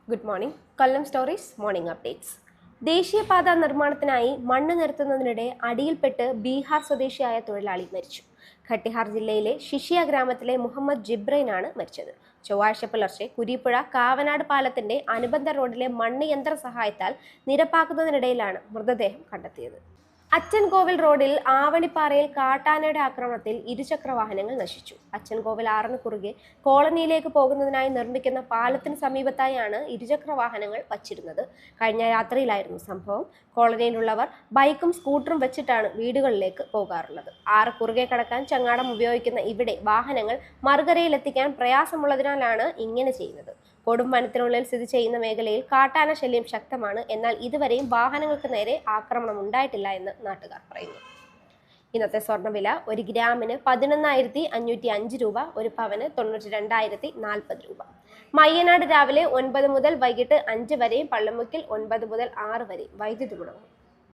Good morning. Kollam stories morning updates. ദേശീയപാത നിർമ്മാണത്തിനായി മണ്ണ് നിരത്തുന്നതിനിടെ അടിയിൽപ്പെട്ട് ബീഹാർ സ്വദേശിയായ തൊഴിലാളി മരിച്ചു. ഖട്ടിഹാർ ജില്ലയിലെ ഷിഷിയ ഗ്രാമത്തിലെ മുഹമ്മദ് ജിബ്രൈനാണ് മരിച്ചത്. ചൊവ്വാഴ്ച പുലർച്ചെ കുരീപ്പുഴ കാവനാട് പാലത്തിന്റെ അനുബന്ധ റോഡിലെ മണ്ണ് യന്ത്ര സഹായത്താൽ നിരപ്പാക്കുന്നതിനിടയിലാണ് മൃതദേഹം കണ്ടെത്തിയത്. അച്ചൻകോവിൽ റോഡിൽ ആവണിപ്പാറയിൽ കാട്ടാനയുടെ ആക്രമണത്തിൽ ഇരുചക്ര വാഹനങ്ങൾ നശിച്ചു. അച്ചൻകോവിൽ ആറിന് കുറുകെ കോളനിയിലേക്ക് പോകുന്നതിനായി നിർമ്മിക്കുന്ന പാലത്തിന് സമീപത്തായാണ് ഇരുചക്ര വാഹനങ്ങൾ വച്ചിരുന്നത്. കഴിഞ്ഞ രാത്രിയിലായിരുന്നു സംഭവം. കോളനിയിലുള്ളവർ ബൈക്കും സ്കൂട്ടറും വെച്ചിട്ടാണ് വീടുകളിലേക്ക് പോകാറുള്ളത്. ആറ് കുറുകെ കടക്കാൻ ചങ്ങാടം ഉപയോഗിക്കുന്ന ഇവിടെ വാഹനങ്ങൾ മറുകരയിലെത്തിക്കാൻ പ്രയാസമുള്ളതിനാലാണ് ഇങ്ങനെ ചെയ്യുന്നത്. കൊടും വനത്തിനുള്ളിൽ സ്ഥിതി ചെയ്യുന്ന മേഖലയിൽ കാട്ടാന ശല്യം ശക്തമാണ്. എന്നാൽ ഇതുവരെയും വാഹനങ്ങൾക്ക് നേരെ ആക്രമണം ഉണ്ടായിട്ടില്ല എന്ന് നാട്ടുകാർ പറയുന്നു. ഇന്നത്തെ സ്വർണ്ണവില 1 ഗ്രാമിന് 11,505 രൂപ, 1 പവന് 92,040 രൂപ. മയ്യനാട് രാവിലെ 9 മുതൽ വൈകിട്ട് 5 വരെയും പള്ളിമുക്കിൽ 9 മുതൽ 6 വരെയും വൈദ്യുതി മുടങ്ങും.